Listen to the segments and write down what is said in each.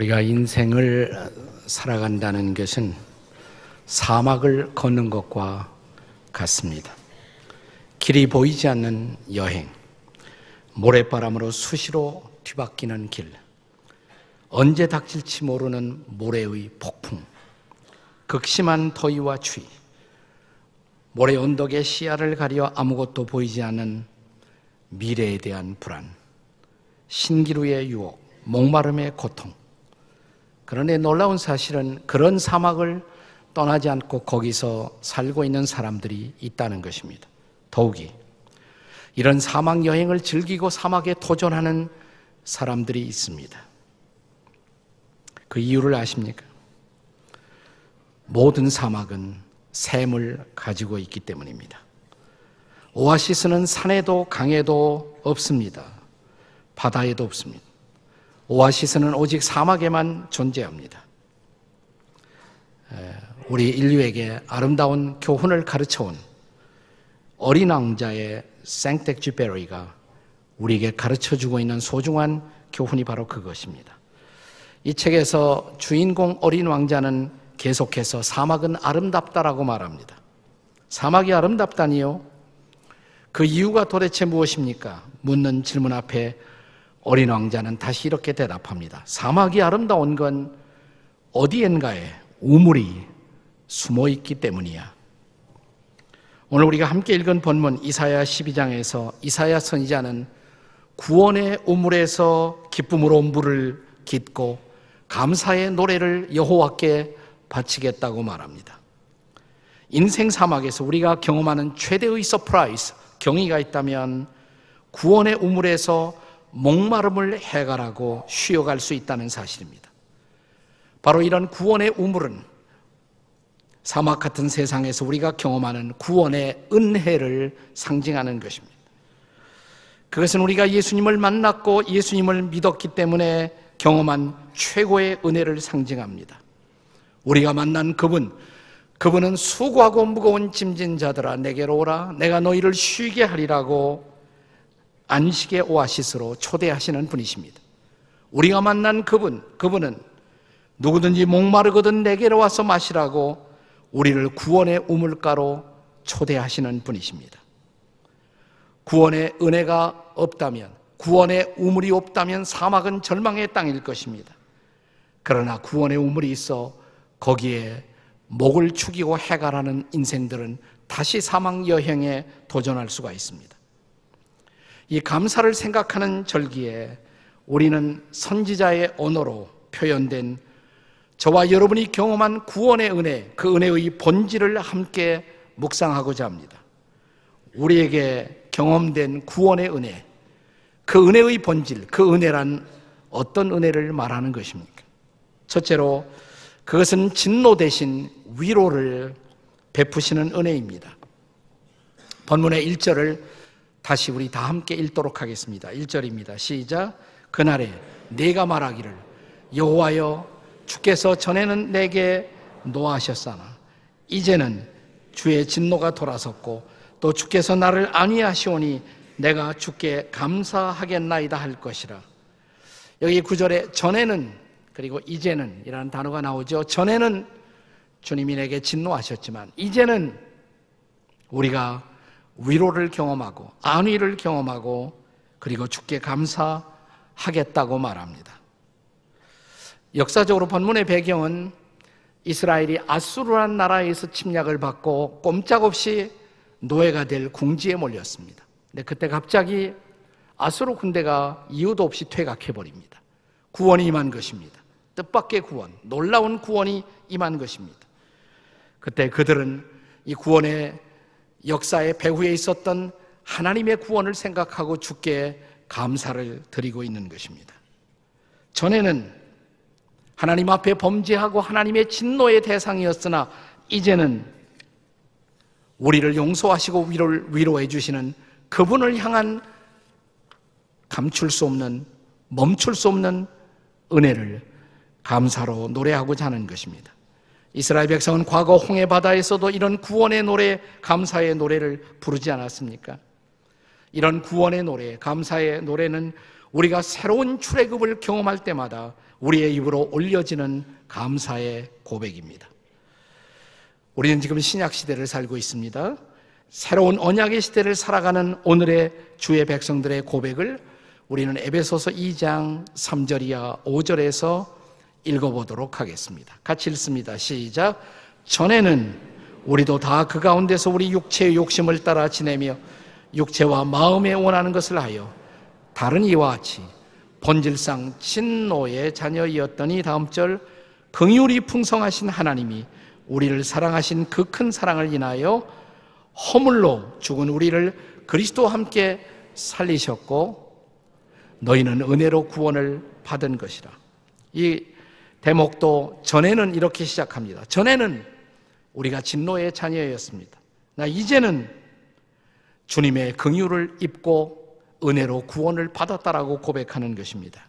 우리가 인생을 살아간다는 것은 사막을 걷는 것과 같습니다. 길이 보이지 않는 여행, 모래바람으로 수시로 뒤바뀌는 길, 언제 닥칠지 모르는 모래의 폭풍, 극심한 더위와 추위, 모래 언덕의 시야를 가려 아무것도 보이지 않는 미래에 대한 불안, 신기루의 유혹, 목마름의 고통. 그런데 놀라운 사실은 그런 사막을 떠나지 않고 거기서 살고 있는 사람들이 있다는 것입니다. 더욱이 이런 사막 여행을 즐기고 사막에 도전하는 사람들이 있습니다. 그 이유를 아십니까? 모든 사막은 샘을 가지고 있기 때문입니다. 오아시스는 산에도 강에도 없습니다. 바다에도 없습니다. 오아시스는 오직 사막에만 존재합니다. 우리 인류에게 아름다운 교훈을 가르쳐온 어린 왕자의 생텍쥐페리가 우리에게 가르쳐주고 있는 소중한 교훈이 바로 그것입니다. 이 책에서 주인공 어린 왕자는 계속해서 사막은 아름답다라고 말합니다. 사막이 아름답다니요? 그 이유가 도대체 무엇입니까? 묻는 질문 앞에 어린 왕자는 다시 이렇게 대답합니다. 사막이 아름다운 건 어디엔가에 우물이 숨어있기 때문이야. 오늘 우리가 함께 읽은 본문 이사야 12장에서 이사야 선지자는 구원의 우물에서 기쁨으로 물을 깃고 감사의 노래를 여호와께 바치겠다고 말합니다. 인생 사막에서 우리가 경험하는 최대의 서프라이즈, 경이가 있다면 구원의 우물에서 목마름을 해결하고 쉬어갈 수 있다는 사실입니다. 바로 이런 구원의 우물은 사막 같은 세상에서 우리가 경험하는 구원의 은혜를 상징하는 것입니다. 그것은 우리가 예수님을 만났고 예수님을 믿었기 때문에 경험한 최고의 은혜를 상징합니다. 우리가 만난 그분은 수고하고 무거운 짐진 자들아 내게로 오라, 내가 너희를 쉬게 하리라고 안식의 오아시스로 초대하시는 분이십니다. 우리가 만난 그분은 누구든지 목마르거든 내게로 와서 마시라고 우리를 구원의 우물가로 초대하시는 분이십니다. 구원의 은혜가 없다면, 구원의 우물이 없다면 사막은 절망의 땅일 것입니다. 그러나 구원의 우물이 있어 거기에 목을 축이고 해갈하는 인생들은 다시 사막 여행에 도전할 수가 있습니다. 이 감사를 생각하는 절기에 우리는 선지자의 언어로 표현된 저와 여러분이 경험한 구원의 은혜, 그 은혜의 본질을 함께 묵상하고자 합니다. 우리에게 경험된 구원의 은혜, 그 은혜의 본질, 그 은혜란 어떤 은혜를 말하는 것입니까? 첫째로 그것은 진노 대신 위로를 베푸시는 은혜입니다. 본문의 1절을 다시 우리 다 함께 읽도록 하겠습니다. 1절입니다. 시작. 그날에 네가 말하기를 여호와여 주께서 전에는 내게 노하셨사나 이제는 주의 진노가 돌아섰고 또 주께서 나를 안위하시오니 내가 주께 감사하겠나이다 할 것이라. 여기 9절에 전에는 그리고 이제는 이라는 단어가 나오죠. 전에는 주님이 내게 진노하셨지만 이제는 우리가 위로를 경험하고 안위를 경험하고 그리고 주께 감사하겠다고 말합니다. 역사적으로 본문의 배경은 이스라엘이 아수르라는 나라에서 침략을 받고 꼼짝없이 노예가 될 궁지에 몰렸습니다. 근데 그때 갑자기 아수르 군대가 이유도 없이 퇴각해버립니다. 구원이 임한 것입니다. 뜻밖의 구원, 놀라운 구원이 임한 것입니다. 그때 그들은 이 구원의 역사의 배후에 있었던 하나님의 구원을 생각하고 주께 감사를 드리고 있는 것입니다. 전에는 하나님 앞에 범죄하고 하나님의 진노의 대상이었으나 이제는 우리를 용서하시고 위로해 주시는 그분을 향한 감출 수 없는, 멈출 수 없는 은혜를 감사로 노래하고자 하는 것입니다. 이스라엘 백성은 과거 홍해 바다에서도 이런 구원의 노래, 감사의 노래를 부르지 않았습니까? 이런 구원의 노래, 감사의 노래는 우리가 새로운 출애굽을 경험할 때마다 우리의 입으로 올려지는 감사의 고백입니다. 우리는 지금 신약 시대를 살고 있습니다. 새로운 언약의 시대를 살아가는 오늘의 주의 백성들의 고백을 우리는 에베소서 2장 3절 이하 5절에서 읽어보도록 하겠습니다. 같이 읽습니다. 시작. 전에는 우리도 다 그 가운데서 우리 육체의 욕심을 따라 지내며 육체와 마음에 원하는 것을 하여 다른 이와 같이 본질상 진노의 자녀이었더니, 다음 절, 긍휼이 풍성하신 하나님이 우리를 사랑하신 그 큰 사랑을 인하여 허물로 죽은 우리를 그리스도와 함께 살리셨고 너희는 은혜로 구원을 받은 것이라. 이 대목도 전에는 이렇게 시작합니다. 전에는 우리가 진노의 자녀였습니다. 이제는 주님의 긍휼을 입고 은혜로 구원을 받았다라고 고백하는 것입니다.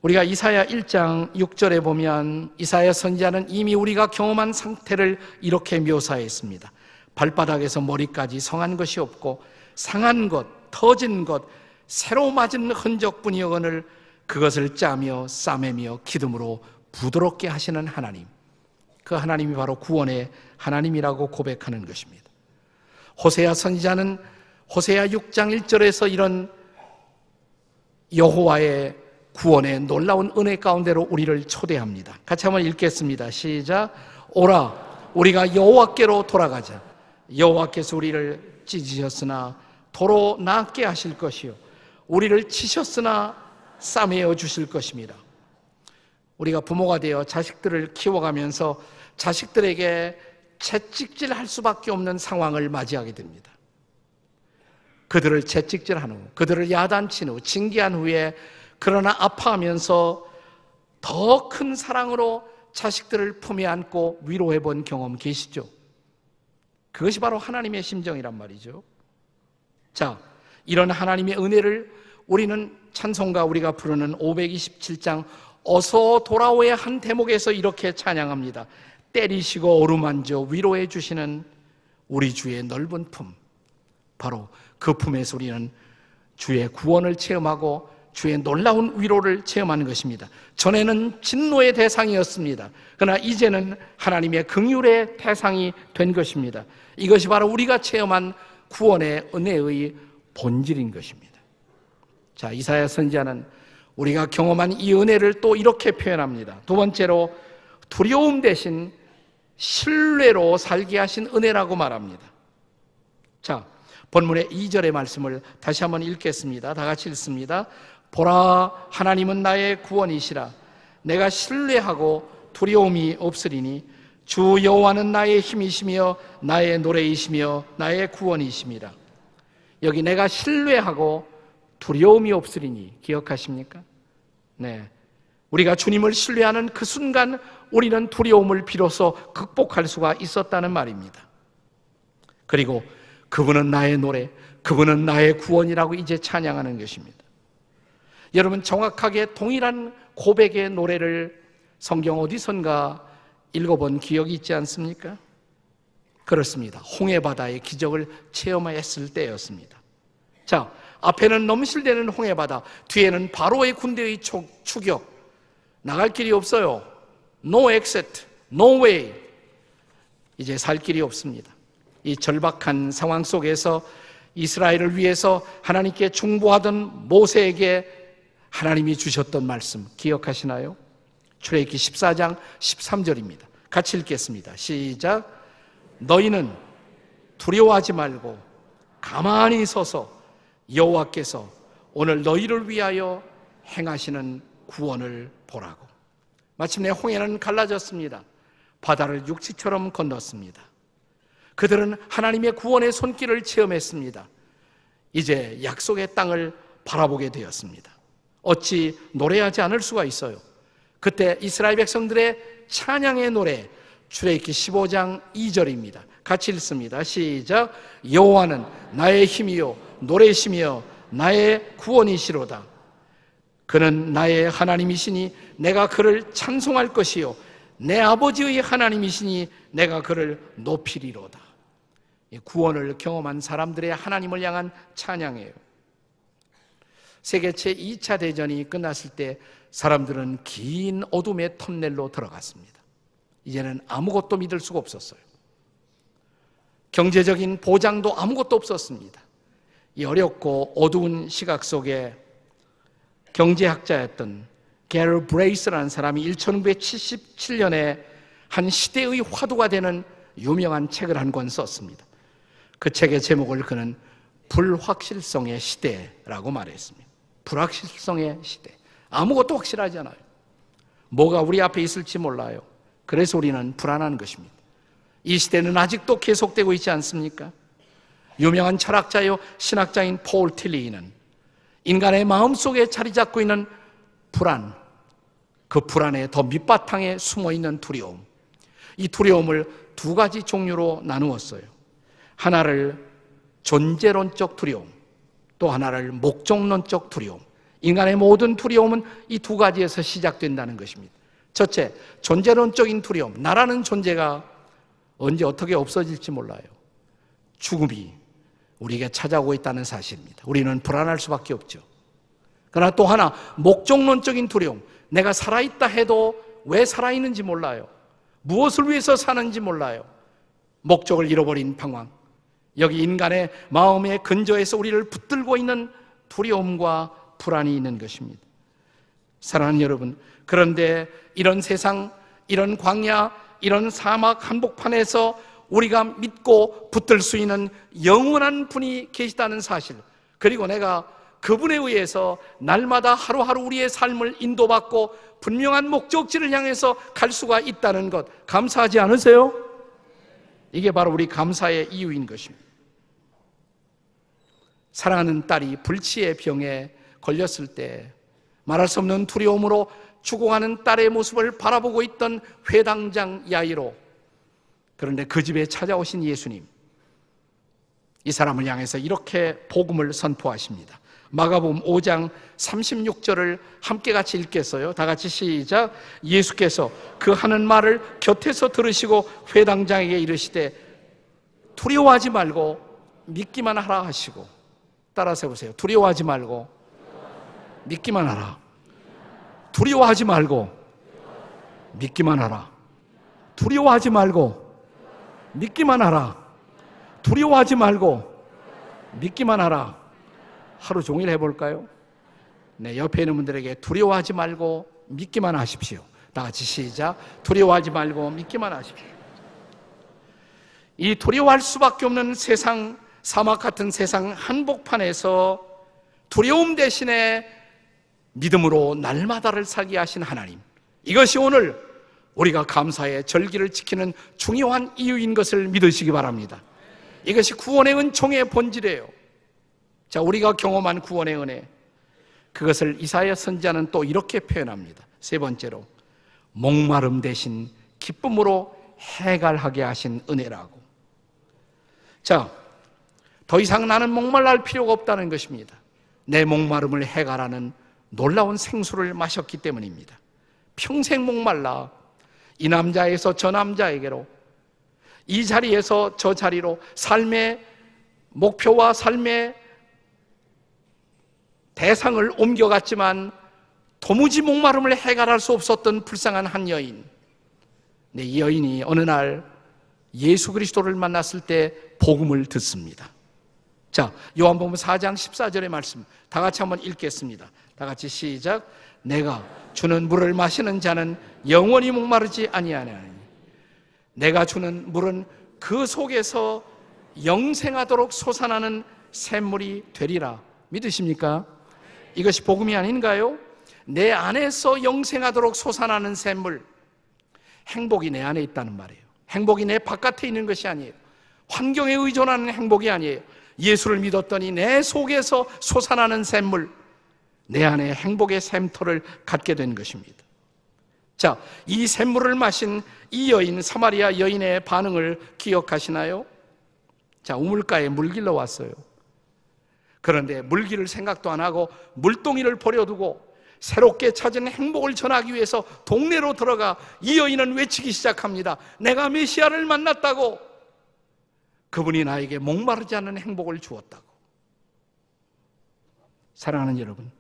우리가 이사야 1장 6절에 보면 이사야 선지자는 이미 우리가 경험한 상태를 이렇게 묘사했습니다. 발바닥에서 머리까지 성한 것이 없고 상한 것, 터진 것, 새로 맞은 흔적뿐이거늘 그것을 짜며 싸매며 기름으로 부드럽게 하시는 하나님, 그 하나님이 바로 구원의 하나님이라고 고백하는 것입니다. 호세아 선지자는 호세아 6장 1절에서 이런 여호와의 구원의 놀라운 은혜 가운데로 우리를 초대합니다. 같이 한번 읽겠습니다. 시작. 오라, 우리가 여호와께로 돌아가자. 여호와께서 우리를 찢으셨으나 도로 낫게 하실 것이요 우리를 치셨으나 싸매어 주실 것입니다. 우리가 부모가 되어 자식들을 키워가면서 자식들에게 채찍질할 수밖에 없는 상황을 맞이하게 됩니다. 그들을 채찍질한 후, 그들을 야단친 후, 징계한 후에 그러나 아파하면서 더 큰 사랑으로 자식들을 품에 안고 위로해 본 경험 계시죠? 그것이 바로 하나님의 심정이란 말이죠. 자, 이런 하나님의 은혜를 우리는 찬송가 우리가 부르는 527장 어서 돌아오의 한 대목에서 이렇게 찬양합니다. 때리시고 어루만져 위로해 주시는 우리 주의 넓은 품, 바로 그 품에서 우리는 주의 구원을 체험하고 주의 놀라운 위로를 체험하는 것입니다. 전에는 진노의 대상이었습니다. 그러나 이제는 하나님의 긍휼의 대상이 된 것입니다. 이것이 바로 우리가 체험한 구원의 은혜의 본질인 것입니다. 자, 이사야 선지자는 우리가 경험한 이 은혜를 또 이렇게 표현합니다. 두 번째로 두려움 대신 신뢰로 살게 하신 은혜라고 말합니다. 자, 본문의 2절의 말씀을 다시 한번 읽겠습니다. 다 같이 읽습니다. 보라, 하나님은 나의 구원이시라. 내가 신뢰하고 두려움이 없으리니 주 여호와는 나의 힘이시며 나의 노래이시며 나의 구원이십니다. 여기 내가 신뢰하고 두려움이 없으리니 기억하십니까? 네, 우리가 주님을 신뢰하는 그 순간 우리는 두려움을 비로소 극복할 수가 있었다는 말입니다. 그리고 그분은 나의 노래, 그분은 나의 구원이라고 이제 찬양하는 것입니다. 여러분, 정확하게 동일한 고백의 노래를 성경 어디선가 읽어본 기억이 있지 않습니까? 그렇습니다. 홍해바다의 기적을 체험했을 때였습니다. 자, 앞에는 넘실대는 홍해바다, 뒤에는 바로의 군대의 추격, 나갈 길이 없어요. No exit, no way. 이제 살 길이 없습니다. 이 절박한 상황 속에서 이스라엘을 위해서 하나님께 중보하던 모세에게 하나님이 주셨던 말씀 기억하시나요? 출애굽기 14장 13절입니다. 같이 읽겠습니다. 시작. 너희는 두려워하지 말고 가만히 서서 여호와께서 오늘 너희를 위하여 행하시는 구원을 보라고. 마침내 홍해는 갈라졌습니다. 바다를 육지처럼 건넜습니다. 그들은 하나님의 구원의 손길을 체험했습니다. 이제 약속의 땅을 바라보게 되었습니다. 어찌 노래하지 않을 수가 있어요? 그때 이스라엘 백성들의 찬양의 노래, 출애굽기 15장 2절입니다. 같이 읽습니다. 시작. 여호와는 나의 힘이요 노래시며 나의 구원이시로다. 그는 나의 하나님이시니 내가 그를 찬송할 것이요 내 아버지의 하나님이시니 내가 그를 높이리로다. 구원을 경험한 사람들의 하나님을 향한 찬양이에요. 세계 제2차 대전이 끝났을 때 사람들은 긴 어둠의 터널로 들어갔습니다. 이제는 아무것도 믿을 수가 없었어요. 경제적인 보장도 아무것도 없었습니다. 이 어렵고 어두운 시각 속에 경제학자였던 게럴 브레이스라는 사람이 1977년에 한 시대의 화두가 되는 유명한 책을 한 권 썼습니다. 그 책의 제목을 그는 불확실성의 시대라고 말했습니다. 불확실성의 시대. 아무것도 확실하지 않아요. 뭐가 우리 앞에 있을지 몰라요. 그래서 우리는 불안한 것입니다. 이 시대는 아직도 계속되고 있지 않습니까? 유명한 철학자요 신학자인 폴 틸리는 인간의 마음속에 자리 잡고 있는 불안, 그 불안의 더 밑바탕에 숨어있는 두려움, 이 두려움을 두 가지 종류로 나누었어요. 하나를 존재론적 두려움, 또 하나를 목적론적 두려움. 인간의 모든 두려움은 이 두 가지에서 시작된다는 것입니다. 첫째, 존재론적인 두려움. 나라는 존재가 언제 어떻게 없어질지 몰라요. 죽음이 우리에게 찾아오고 있다는 사실입니다. 우리는 불안할 수밖에 없죠. 그러나 또 하나, 목적론적인 두려움. 내가 살아있다 해도 왜 살아있는지 몰라요. 무엇을 위해서 사는지 몰라요. 목적을 잃어버린 방황. 여기 인간의 마음의 근저에서 우리를 붙들고 있는 두려움과 불안이 있는 것입니다. 사랑하는 여러분, 그런데 이런 세상, 이런 광야, 이런 사막 한복판에서 우리가 믿고 붙들 수 있는 영원한 분이 계시다는 사실, 그리고 내가 그분에 의해서 날마다 하루하루 우리의 삶을 인도받고 분명한 목적지를 향해서 갈 수가 있다는 것, 감사하지 않으세요? 이게 바로 우리 감사의 이유인 것입니다. 사랑하는 딸이 불치의 병에 걸렸을 때 말할 수 없는 두려움으로 죽어가는 딸의 모습을 바라보고 있던 회당장 야이로, 그런데 그 집에 찾아오신 예수님, 이 사람을 향해서 이렇게 복음을 선포하십니다. 마가복음 5장 36절을 함께 같이 읽겠어요. 다 같이 시작. 예수께서 그 하는 말을 곁에서 들으시고 회당장에게 이르시되 두려워하지 말고 믿기만 하라 하시고, 따라서 해보세요. 두려워하지 말고 믿기만 하라. 두려워하지 말고 믿기만 하라. 두려워하지 말고 믿기만 하라. 두려워하지 말고 믿기만 하라. 하루 종일 해볼까요? 네, 옆에 있는 분들에게 두려워하지 말고 믿기만 하십시오. 다 같이 시작. 두려워하지 말고 믿기만 하십시오. 이 두려워할 수밖에 없는 세상, 사막 같은 세상 한복판에서 두려움 대신에 믿음으로 날마다를 살게 하신 하나님, 이것이 오늘 우리가 감사의 절기를 지키는 중요한 이유인 것을 믿으시기 바랍니다. 이것이 구원의 은총의 본질이에요. 자, 우리가 경험한 구원의 은혜, 그것을 이사야 선지자는 또 이렇게 표현합니다. 세 번째로, 목마름 대신 기쁨으로 해갈하게 하신 은혜라고. 자, 더 이상 나는 목말랄 필요가 없다는 것입니다. 내 목마름을 해갈하는 놀라운 생수를 마셨기 때문입니다. 평생 목말라 이 남자에서 저 남자에게로, 이 자리에서 저 자리로 삶의 목표와 삶의 대상을 옮겨갔지만 도무지 목마름을 해결할 수 없었던 불쌍한 한 여인. 네, 이 여인이 어느 날 예수 그리스도를 만났을 때 복음을 듣습니다. 자, 요한복음 4장 14절의 말씀 다 같이 한번 읽겠습니다. 다 같이 시작. 내가 주는 물을 마시는 자는 영원히 목마르지 아니하나니 내가 주는 물은 그 속에서 영생하도록 솟아나는 샘물이 되리라. 믿으십니까? 이것이 복음이 아닌가요? 내 안에서 영생하도록 솟아나는 샘물. 행복이 내 안에 있다는 말이에요. 행복이 내 바깥에 있는 것이 아니에요. 환경에 의존하는 행복이 아니에요. 예수를 믿었더니 내 속에서 솟아나는 샘물, 내 안에 행복의 샘터를 갖게 된 것입니다. 자, 이 샘물을 마신 이 여인, 사마리아 여인의 반응을 기억하시나요? 자, 우물가에 물길러 왔어요. 그런데 물길을 생각도 안 하고 물동이를 버려두고 새롭게 찾은 행복을 전하기 위해서 동네로 들어가 이 여인은 외치기 시작합니다. 내가 메시아를 만났다고. 그분이 나에게 목마르지 않는 행복을 주었다고. 사랑하는 여러분,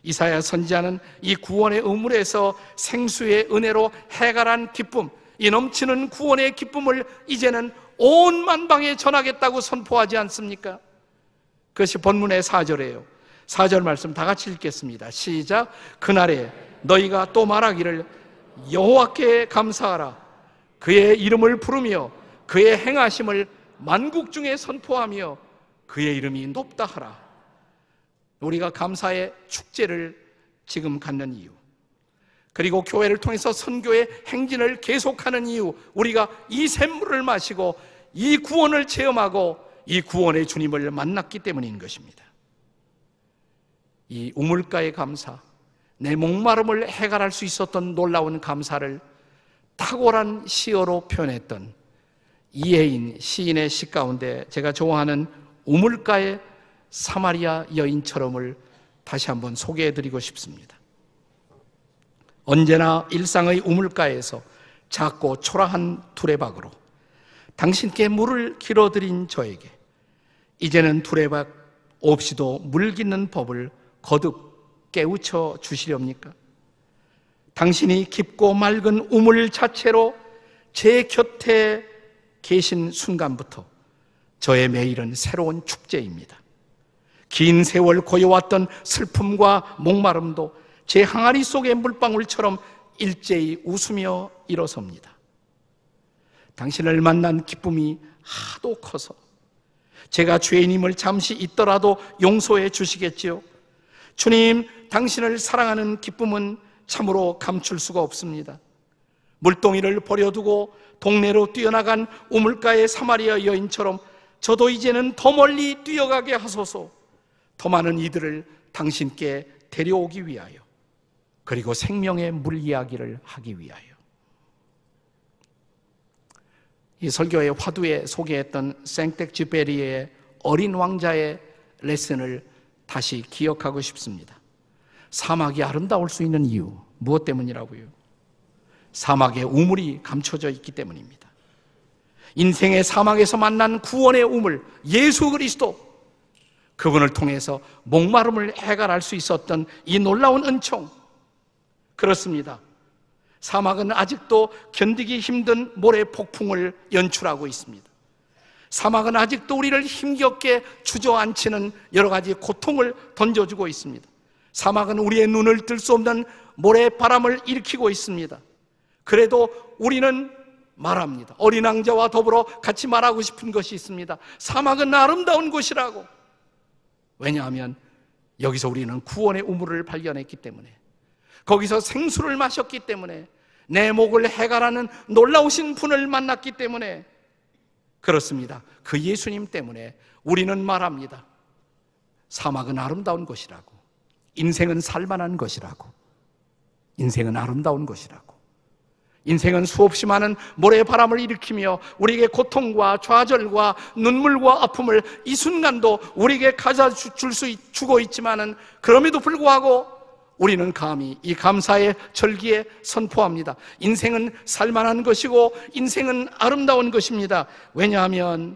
이사야 선지자는 이 구원의 의물에서 생수의 은혜로 해갈한 기쁨, 이 넘치는 구원의 기쁨을 이제는 온 만방에 전하겠다고 선포하지 않습니까? 그것이 본문의 4절이에요. 4절 말씀 다 같이 읽겠습니다. 시작. 그날에 너희가 또 말하기를 여호와께 감사하라. 그의 이름을 부르며 그의 행하심을 만국 중에 선포하며 그의 이름이 높다 하라. 우리가 감사의 축제를 지금 갖는 이유, 그리고 교회를 통해서 선교의 행진을 계속하는 이유, 우리가 이 샘물을 마시고 이 구원을 체험하고 이 구원의 주님을 만났기 때문인 것입니다. 이 우물가의 감사, 내 목마름을 해결할 수 있었던 놀라운 감사를 탁월한 시어로 표현했던 이혜인 시인의 시 가운데 제가 좋아하는 우물가의 사마리아 여인처럼을 다시 한번 소개해드리고 싶습니다. 언제나 일상의 우물가에서 작고 초라한 두레박으로 당신께 물을 길어드린 저에게 이제는 두레박 없이도 물 깃는 법을 거듭 깨우쳐 주시렵니까? 당신이 깊고 맑은 우물 자체로 제 곁에 계신 순간부터 저의 매일은 새로운 축제입니다. 긴 세월 고여왔던 슬픔과 목마름도 제 항아리 속의 물방울처럼 일제히 웃으며 일어섭니다. 당신을 만난 기쁨이 하도 커서 제가 죄인임을 잠시 잊더라도 용서해 주시겠지요? 주님, 당신을 사랑하는 기쁨은 참으로 감출 수가 없습니다. 물동이를 버려두고 동네로 뛰어나간 우물가의 사마리아 여인처럼 저도 이제는 더 멀리 뛰어가게 하소서. 더 많은 이들을 당신께 데려오기 위하여, 그리고 생명의 물 이야기를 하기 위하여. 이 설교의 화두에 소개했던 생텍쥐페리의 어린 왕자의 레슨을 다시 기억하고 싶습니다. 사막이 아름다울 수 있는 이유, 무엇 때문이라고요? 사막에 우물이 감춰져 있기 때문입니다. 인생의 사막에서 만난 구원의 우물, 예수 그리스도, 그분을 통해서 목마름을 해결할 수 있었던 이 놀라운 은총. 그렇습니다. 사막은 아직도 견디기 힘든 모래 폭풍을 연출하고 있습니다. 사막은 아직도 우리를 힘겹게 주저앉히는 여러 가지 고통을 던져주고 있습니다. 사막은 우리의 눈을 뜰 수 없는 모래바람을 일으키고 있습니다. 그래도 우리는 말합니다. 어린 왕자와 더불어 같이 말하고 싶은 것이 있습니다. 사막은 아름다운 곳이라고. 왜냐하면 여기서 우리는 구원의 우물을 발견했기 때문에, 거기서 생수를 마셨기 때문에, 내 목을 해결하는 놀라우신 분을 만났기 때문에, 그렇습니다. 그 예수님 때문에 우리는 말합니다. 사막은 아름다운 곳이라고. 인생은 살만한 것이라고. 인생은 아름다운 것이라고. 인생은 수없이 많은 모래바람을 일으키며 우리에게 고통과 좌절과 눈물과 아픔을 이 순간도 우리에게 주고 있지만은, 그럼에도 불구하고 우리는 감히 이 감사의 절기에 선포합니다. 인생은 살만한 것이고 인생은 아름다운 것입니다. 왜냐하면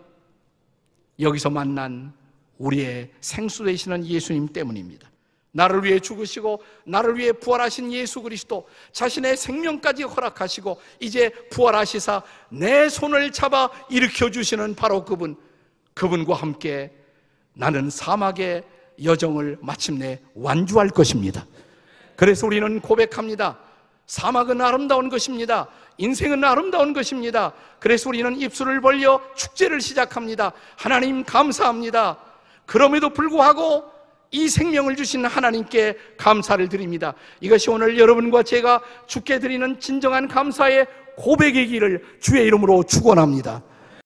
여기서 만난 우리의 생수 되시는 예수님 때문입니다. 나를 위해 죽으시고 나를 위해 부활하신 예수 그리스도, 자신의 생명까지 허락하시고 이제 부활하시사 내 손을 잡아 일으켜주시는 바로 그분과 함께 나는 사막의 여정을 마침내 완주할 것입니다. 그래서 우리는 고백합니다. 사막은 아름다운 것입니다. 인생은 아름다운 것입니다. 그래서 우리는 입술을 벌려 축제를 시작합니다. 하나님 감사합니다. 그럼에도 불구하고 이 생명을 주신 하나님께 감사를 드립니다. 이것이 오늘 여러분과 제가 주께 드리는 진정한 감사의 고백이기를 주의 이름으로 축원합니다.